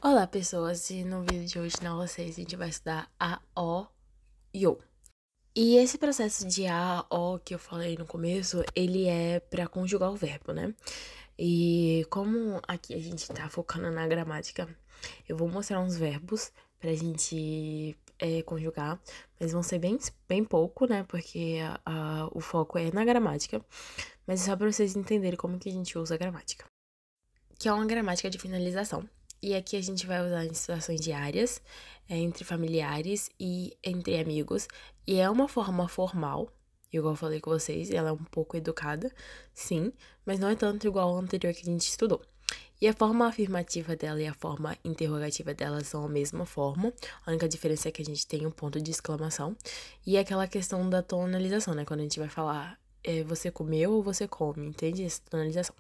Olá, pessoas, e no vídeo de hoje, na aula 6, a gente vai estudar a, o e o. E esse processo de a, o que eu falei no começo, ele é pra conjugar o verbo, né? E como aqui a gente tá focando na gramática, eu vou mostrar uns verbos pra gente conjugar, mas vão ser bem pouco, né? Porque o foco é na gramática, mas é só pra vocês entenderem como que a gente usa a gramática. Que é uma gramática de finalização. E aqui a gente vai usar em situações diárias, entre familiares e entre amigos. E é uma forma formal, igual eu falei com vocês, ela é um pouco educada, sim, mas não é tanto igual ao anterior que a gente estudou. E a forma afirmativa dela e a forma interrogativa dela são a mesma forma. A única diferença é que a gente tem um ponto de exclamação. E aquela questão da tonalização, né? Quando a gente vai falar, você comeu ou você come, entende? Essa tonalização.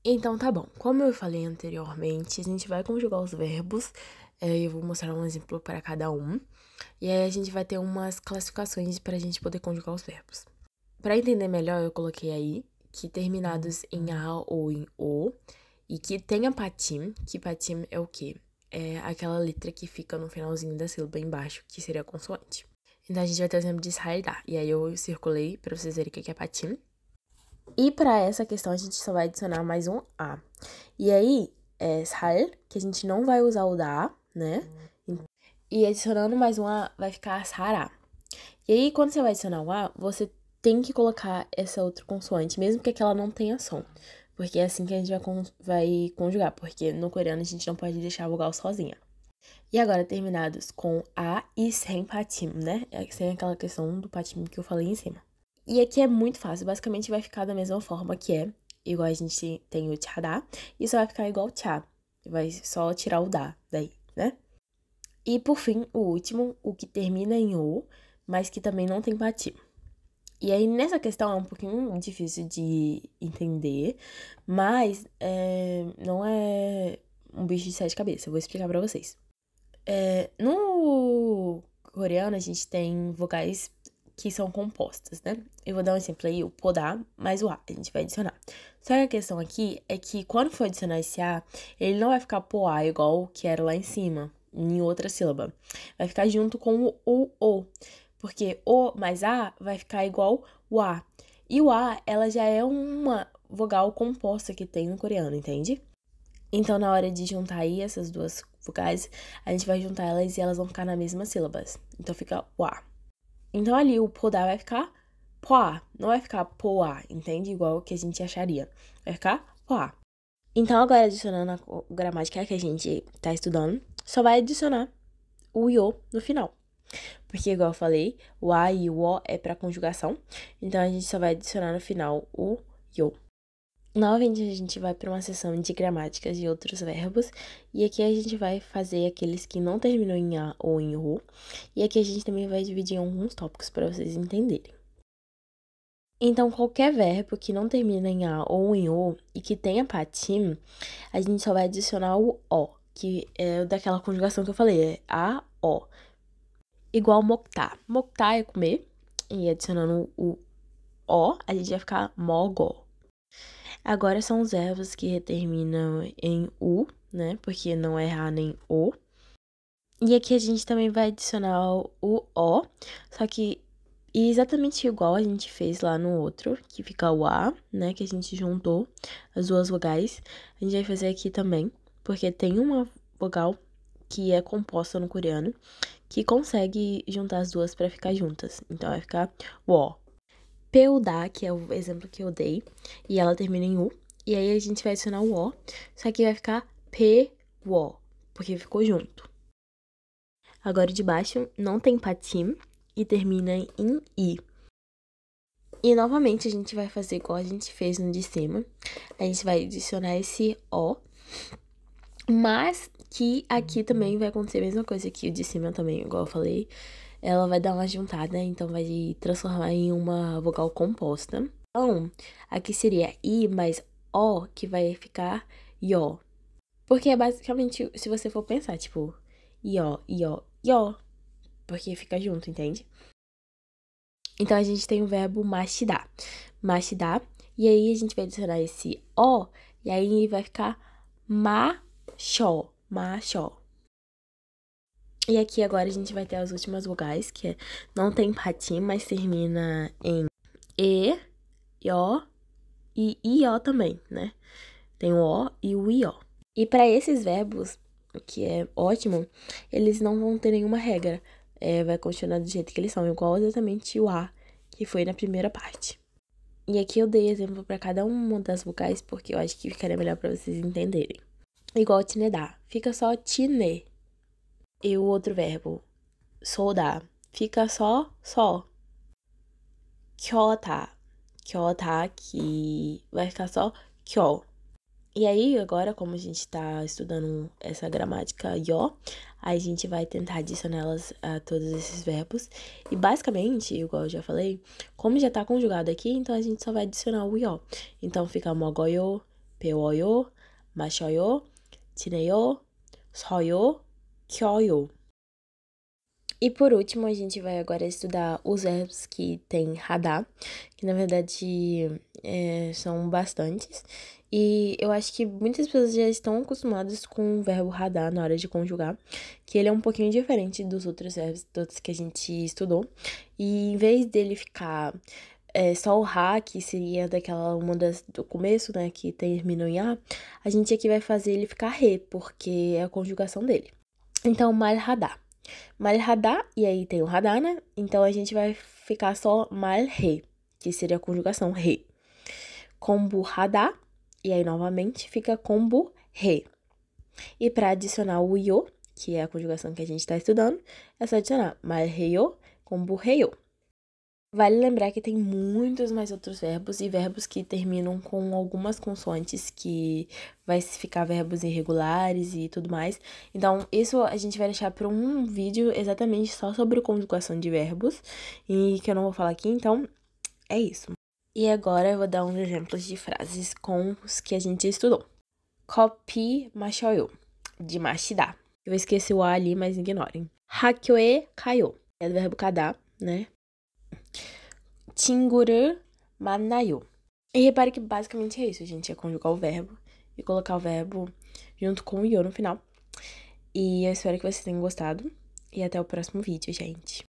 Então, tá bom. Como eu falei anteriormente, a gente vai conjugar os verbos. Eu vou mostrar um exemplo para cada um. E aí a gente vai ter umas classificações pra gente poder conjugar os verbos. Para entender melhor, eu coloquei aí que terminados em a ou em o e que tenha patim, que patim é o quê? É aquela letra que fica no finalzinho da sílaba embaixo, que seria a consoante. Então a gente vai ter o exemplo de Israel. E aí eu circulei pra vocês verem o que é patim. E para essa questão, a gente só vai adicionar mais um A. E aí, é sal, que a gente não vai usar o da, né? E adicionando mais um A, vai ficar sará. E aí, quando você vai adicionar o A, você tem que colocar essa outra consoante, mesmo que aquela não tenha som. Porque é assim que a gente vai conjugar, porque no coreano a gente não pode deixar a vogal sozinha. E agora, terminados com A e sem patim, né? Sem aquela questão do patim que eu falei em cima. E aqui é muito fácil, basicamente vai ficar da mesma forma que é, igual a gente tem o tchadá, e só vai ficar igual tchá. Vai só tirar o dá daí, né? E por fim, o último, o que termina em o, mas que também não tem patim. E aí, nessa questão é um pouquinho difícil de entender, mas não é um bicho de sete cabeças, eu vou explicar pra vocês. No coreano, a gente tem vogais que são compostas, né? Eu vou dar um exemplo aí, o podá mais o a, a gente vai adicionar. Só que a questão aqui é que quando for adicionar esse a, ele não vai ficar poá igual que era lá em cima, em outra sílaba. Vai ficar junto com o, porque o mais a vai ficar igual o a. E o a, ela já é uma vogal composta que tem no coreano, entende? Então, na hora de juntar aí essas duas vogais, a gente vai juntar elas e elas vão ficar na mesma sílaba. Então, fica uá. Então, ali o podá vai ficar poá, não vai ficar poá, entende? Igual o que a gente acharia. Vai ficar poá. Então, agora adicionando a gramática que a gente tá estudando, só vai adicionar o iô no final. Porque, igual eu falei, o a e o o é pra conjugação. Então, a gente só vai adicionar no final o iô. Novamente, a gente vai para uma sessão de gramáticas e outros verbos, e aqui a gente vai fazer aqueles que não terminam em a ou em o, e aqui a gente também vai dividir em alguns tópicos para vocês entenderem. Então, qualquer verbo que não termina em a ou em o e que tenha patim, a gente só vai adicionar o o, que é daquela conjugação que eu falei, é a, o. Igual moctar. Moctar é comer, e adicionando o o, a gente vai ficar mogo. Agora são os verbos que terminam em u, né? Porque não é a nem o. E aqui a gente também vai adicionar o só que exatamente igual a gente fez lá no outro, que fica o a, né? Que a gente juntou as duas vogais. A gente vai fazer aqui também, porque tem uma vogal que é composta no coreano, que consegue juntar as duas para ficar juntas. Então vai ficar o. Peudá, que é o exemplo que eu dei, e ela termina em U. E aí a gente vai adicionar o O, só que vai ficar P-O, porque ficou junto. Agora de baixo não tem patim e termina em I. E novamente a gente vai fazer igual a gente fez no de cima. A gente vai adicionar esse O, mas que aqui também vai acontecer a mesma coisa que o de cima também, igual eu falei. Ela vai dar uma juntada, então vai transformar em uma vogal composta. Então, aqui seria I mais O, que vai ficar ió. Porque é basicamente, se você for pensar, tipo, ió, ió, ió. Porque fica junto, entende? Então, a gente tem o verbo mastidar. Mastidar. E aí, a gente vai adicionar esse O. E aí, vai ficar 마셔, 마셔. E aqui agora a gente vai ter as últimas vogais, que não tem patim, mas termina em e, ió e ió também, né? Tem o ó e o ió. E para esses verbos, o que é ótimo, eles não vão ter nenhuma regra. Vai continuar do jeito que eles são, igual exatamente o a, que foi na primeira parte. E aqui eu dei exemplo para cada uma das vocais, porque eu acho que ficaria melhor para vocês entenderem. Igual tinedá, fica só tine. E o outro verbo, soldar, fica só. Kyota, kyota, que vai ficar só kyo. E aí, agora, como a gente tá estudando essa gramática ió, a gente vai tentar adicioná-las a todos esses verbos. E basicamente, igual eu já falei, como já tá conjugado aqui, então a gente só vai adicionar o ió. Então fica 먹어요, 배워요, 마셔요, 지내요, 서요, 켜요. E por último, a gente vai agora estudar os verbos que tem radar, que na verdade são bastantes. E eu acho que muitas pessoas já estão acostumadas com o verbo radar na hora de conjugar, que ele é um pouquinho diferente dos outros verbos todos que a gente estudou. E em vez dele ficar só o ra, que seria do começo, né, que termina em a gente aqui vai fazer ele ficar re, porque é a conjugação dele. Então, mal radar. Mal radar, e aí tem o radar, né? Então, a gente vai ficar só mal re, que seria a conjugação re. Kombu radar, e aí novamente fica kombu re. E para adicionar o yo, que é a conjugação que a gente está estudando, é só adicionar mal reyo, kombu reyo. Vale lembrar que tem muitos mais outros verbos e verbos que terminam com algumas consoantes que vai ficar verbos irregulares e tudo mais. Então, isso a gente vai deixar para um vídeo exatamente só sobre conjugação de verbos e que eu não vou falar aqui, então é isso. E agora eu vou dar uns exemplos de frases com os que a gente estudou. 커피 마셔요, de 마시다. Eu esqueci o A ali, mas ignorem. 학교에 가요, é do verbo 가다, né? 친구를 만나요. E repare que basicamente é isso, gente. É conjugar o verbo e colocar o verbo junto com o io no final. E eu espero que vocês tenham gostado. E até o próximo vídeo, gente.